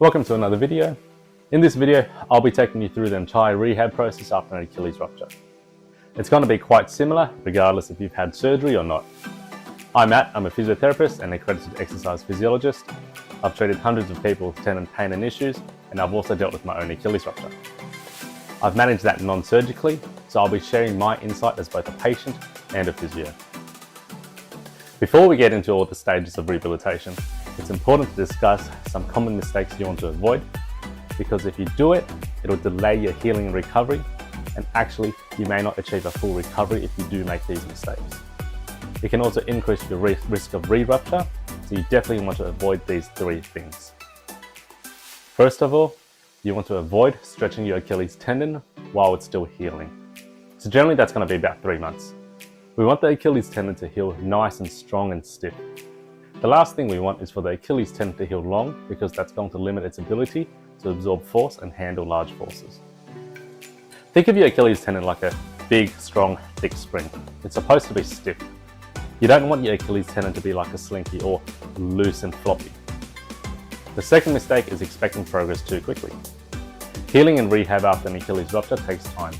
Welcome to another video. In this video, I'll be taking you through the entire rehab process after an Achilles rupture. It's going to be quite similar regardless if you've had surgery or not. I'm Matt, I'm a physiotherapist and accredited exercise physiologist. I've treated hundreds of people with tendon pain and issues, and I've also dealt with my own Achilles rupture. I've managed that non-surgically, so I'll be sharing my insight as both a patient and a physio. Before we get into all the stages of rehabilitation, it's important to discuss some common mistakes you want to avoid, because if you do it, it'll delay your healing and recovery, and actually you may not achieve a full recovery if you do make these mistakes. It can also increase your risk of re-rupture, so you definitely want to avoid these three things. First of all, you want to avoid stretching your Achilles tendon while it's still healing. So generally that's going to be about 3 months. We want the Achilles tendon to heal nice and strong and stiff. The last thing we want is for the Achilles tendon to heal long, because that's going to limit its ability to absorb force and handle large forces. Think of your Achilles tendon like a big, strong, thick spring. It's supposed to be stiff. You don't want your Achilles tendon to be like a slinky or loose and floppy. The second mistake is expecting progress too quickly. Healing and rehab after an Achilles rupture takes time.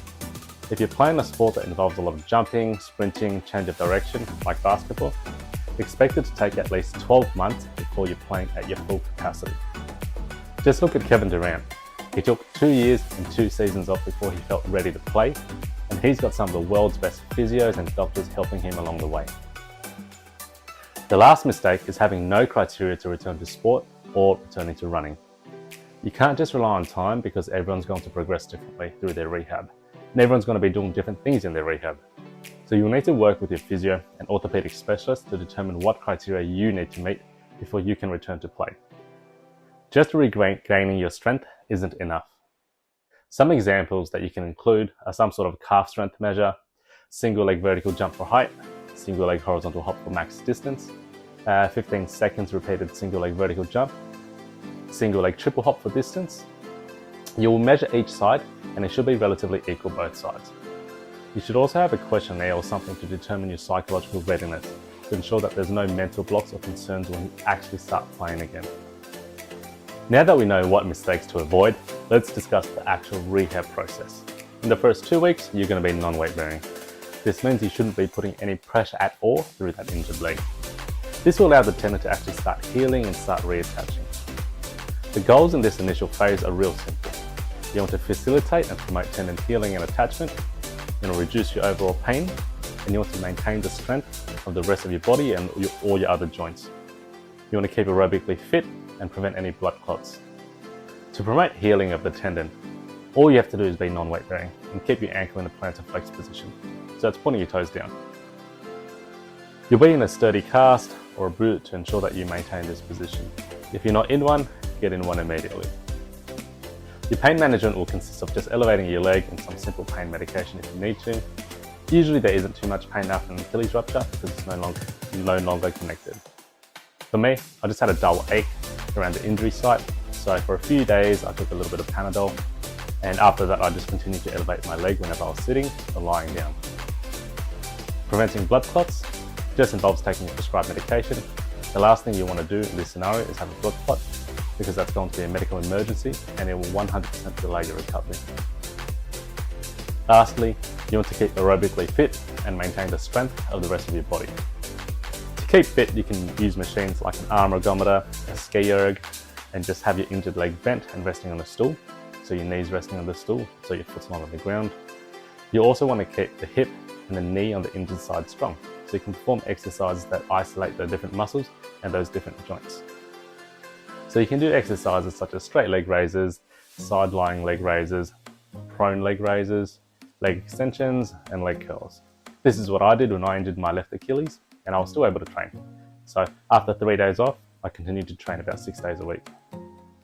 If you're playing a sport that involves a lot of jumping, sprinting, change of direction, like basketball, expect it to take at least 12 months before you're playing at your full capacity. Just look at Kevin Durant. He took 2 years and 2 seasons off before he felt ready to play, and he's got some of the world's best physios and doctors helping him along the way. The last mistake is having no criteria to return to sport or returning to running. You can't just rely on time, because everyone's going to progress differently through their rehab, and everyone's going to be doing different things in their rehab. So you'll need to work with your physio and orthopedic specialist to determine what criteria you need to meet before you can return to play. Just regaining your strength isn't enough. Some examples that you can include are some sort of calf strength measure, single leg vertical jump for height, single leg horizontal hop for max distance, 15 seconds repeated single leg vertical jump, single leg triple hop for distance. You will measure each side, and it should be relatively equal both sides. You should also have a questionnaire or something to determine your psychological readiness, to ensure that there's no mental blocks or concerns when you actually start playing again. Now that we know what mistakes to avoid, let's discuss the actual rehab process. In the first 2 weeks, you're going to be non-weight bearing. This means you shouldn't be putting any pressure at all through that injured leg. This will allow the tendon to actually start healing and start reattaching. The goals in this initial phase are real simple. You want to facilitate and promote tendon healing and attachment. You want to reduce your overall pain, and you want to maintain the strength of the rest of your body and all your other joints. You want to keep aerobically fit and prevent any blood clots. To promote healing of the tendon, all you have to do is be non-weight bearing and keep your ankle in a plantar flex position, so it's pointing your toes down. You'll be in a sturdy cast or a boot to ensure that you maintain this position. If you're not in one, get in one immediately. Your pain management will consist of just elevating your leg and some simple pain medication if you need to. Usually there isn't too much pain after an Achilles rupture, because it's no longer connected. For me, I just had a dull ache around the injury site, so for a few days I took a little bit of Panadol, and after that I just continued to elevate my leg whenever I was sitting or lying down. Preventing blood clots just involves taking a prescribed medication. The last thing you want to do in this scenario is have a blood clot, because that's going to be a medical emergency and it will 100% delay your recovery. Lastly, you want to keep aerobically fit and maintain the strength of the rest of your body. To keep fit, you can use machines like an arm ergometer, a ski erg, and just have your injured leg bent and resting on a stool, so your knees resting on the stool, so your foot's not on the ground. You also want to keep the hip and the knee on the injured side strong, so you can perform exercises that isolate the different muscles and those different joints. So you can do exercises such as straight leg raises, side lying leg raises, prone leg raises, leg extensions, and leg curls. This is what I did when I injured my left Achilles, and I was still able to train. So after 3 days off, I continued to train about 6 days a week.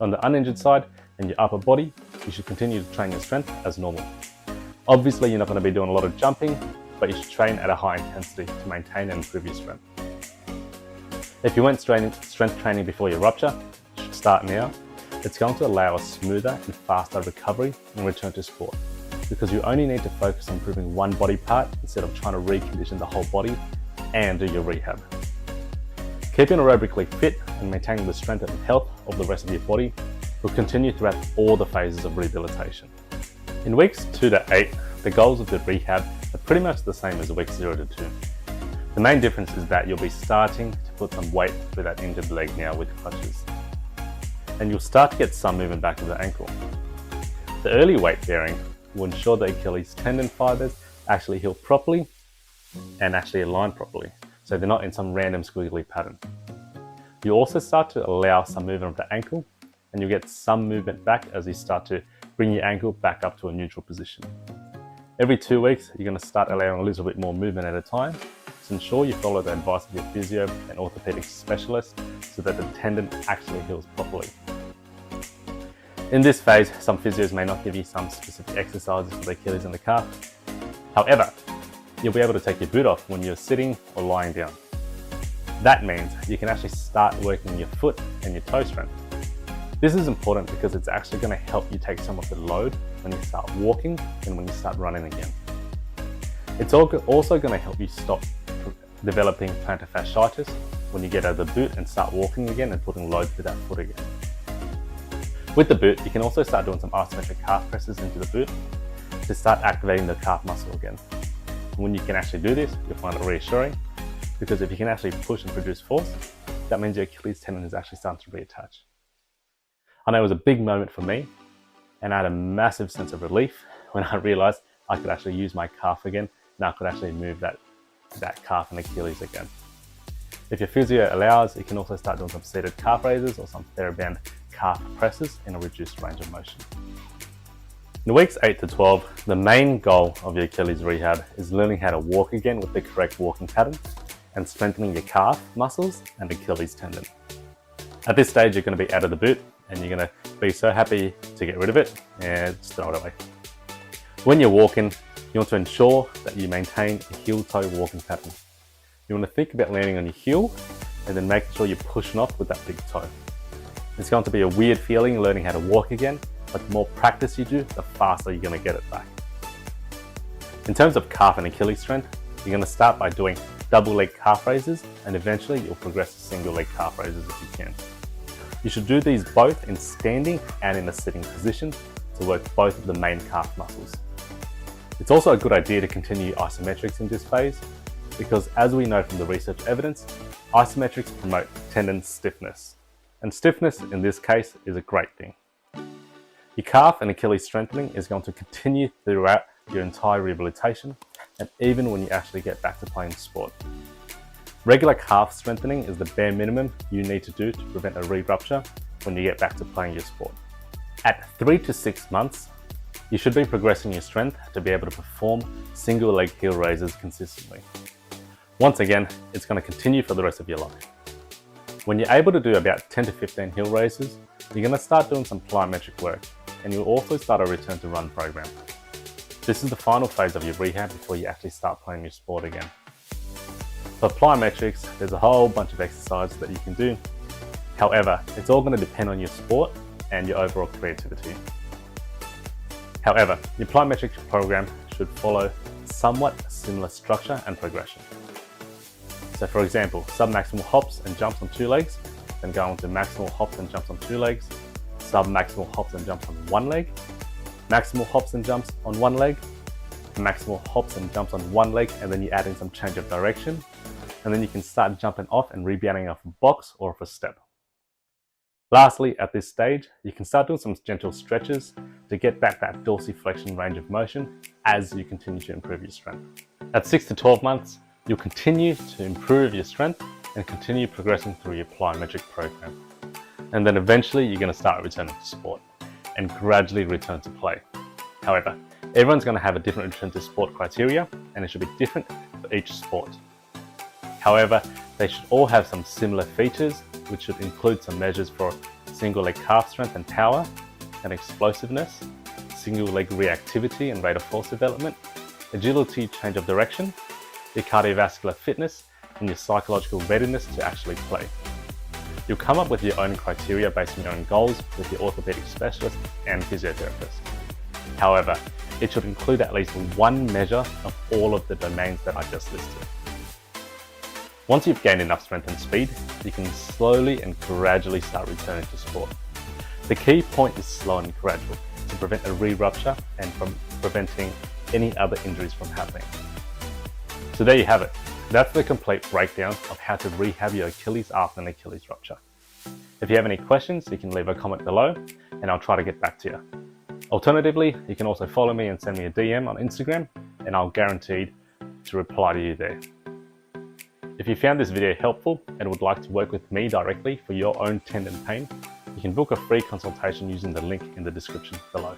On the uninjured side and your upper body, you should continue to train your strength as normal. Obviously, you're not going to be doing a lot of jumping, but you should train at a high intensity to maintain and improve your strength. If you went strength training before your rupture, you should start now. It's going to allow a smoother and faster recovery and return to sport, because you only need to focus on improving one body part instead of trying to recondition the whole body and do your rehab. Keeping aerobically fit and maintaining the strength and health of the rest of your body will continue throughout all the phases of rehabilitation. In weeks 2 to 8, the goals of the rehab are pretty much the same as weeks 0 to 2. The main difference is that you'll be starting to put some weight through that injured leg now with crutches. And you'll start to get some movement back of the ankle. The early weight bearing will ensure the Achilles tendon fibers actually heal properly and actually align properly, so they're not in some random squiggly pattern. You also start to allow some movement of the ankle, and you get some movement back as you start to bring your ankle back up to a neutral position. Every 2 weeks, you're going to start allowing a little bit more movement at a time, so ensure you follow the advice of your physio and orthopedic specialist so that the tendon actually heals properly. In this phase, some physios may not give you some specific exercises for the Achilles and the calf. However, you'll be able to take your boot off when you're sitting or lying down. That means you can actually start working your foot and your toe strength. This is important because it's actually going to help you take some of the load when you start walking and when you start running again. It's also going to help you stop developing plantar fasciitis when you get out of the boot and start walking again and putting load through that foot again. With the boot, you can also start doing some isometric calf presses into the boot to start activating the calf muscle again. When you can actually do this, you'll find it reassuring, because if you can actually push and produce force, that means your Achilles tendon is actually starting to reattach. I know it was a big moment for me, and I had a massive sense of relief when I realized I could actually use my calf again, and I could actually move that calf and Achilles again. If your physio allows, you can also start doing some seated calf raises or some TheraBand calf presses in a reduced range of motion. In weeks 8 to 12, the main goal of your Achilles rehab is learning how to walk again with the correct walking pattern and strengthening your calf muscles and Achilles tendon. At this stage, you're going to be out of the boot and you're going to be so happy to get rid of it and just throw it away. When you're walking, you want to ensure that you maintain a heel-toe walking pattern. You want to think about landing on your heel and then making sure you're pushing off with that big toe. It's going to be a weird feeling learning how to walk again, but the more practice you do, the faster you're going to get it back. In terms of calf and Achilles strength, you're going to start by doing double leg calf raises, and eventually you'll progress to single leg calf raises if you can. You should do these both in standing and in a sitting position to work both of the main calf muscles. It's also a good idea to continue isometrics in this phase, because as we know from the research evidence, isometrics promote tendon stiffness. And stiffness in this case is a great thing. Your calf and Achilles strengthening is going to continue throughout your entire rehabilitation and even when you actually get back to playing sport. Regular calf strengthening is the bare minimum you need to do to prevent a re-rupture when you get back to playing your sport. At 3 to 6 months, you should be progressing your strength to be able to perform single leg heel raises consistently. Once again, it's going to continue for the rest of your life. When you're able to do about 10 to 15 heel raises, you're going to start doing some plyometric work, and you'll also start a return to run program. This is the final phase of your rehab before you actually start playing your sport again. For plyometrics, there's a whole bunch of exercises that you can do. However, it's all going to depend on your sport and your overall creativity. However, your plyometric program should follow somewhat similar structure and progression. So for example, submaximal hops and jumps on 2 legs, then go on to maximal hops and jumps on 2 legs, submaximal hops and jumps on 1 leg, maximal hops and jumps on 1 leg, maximal hops and jumps on 1 leg, and then you add in some change of direction, and then you can start jumping off and rebounding off a box or off a step. Lastly, at this stage, you can start doing some gentle stretches to get back that dorsiflexion range of motion as you continue to improve your strength. At 6 to 12 months, you'll continue to improve your strength and continue progressing through your plyometric program. And then eventually you're going to start returning to sport and gradually return to play. However, everyone's going to have a different return to sport criteria, and it should be different for each sport. However, they should all have some similar features, which should include some measures for single leg calf strength and power and explosiveness, single leg reactivity and rate of force development, agility, change of direction, your cardiovascular fitness, and your psychological readiness to actually play. You'll come up with your own criteria based on your own goals with your orthopedic specialist and physiotherapist. However, it should include at least one measure of all of the domains that I just listed. Once you've gained enough strength and speed, you can slowly and gradually start returning to sport. The key point is slow and gradual to prevent a re-rupture and from preventing any other injuries from happening. So there you have it. That's the complete breakdown of how to rehab your Achilles after an Achilles rupture. If you have any questions, you can leave a comment below and I'll try to get back to you. Alternatively, you can also follow me and send me a DM on Instagram and I'll guarantee to reply to you there. If you found this video helpful and would like to work with me directly for your own tendon pain, you can book a free consultation using the link in the description below.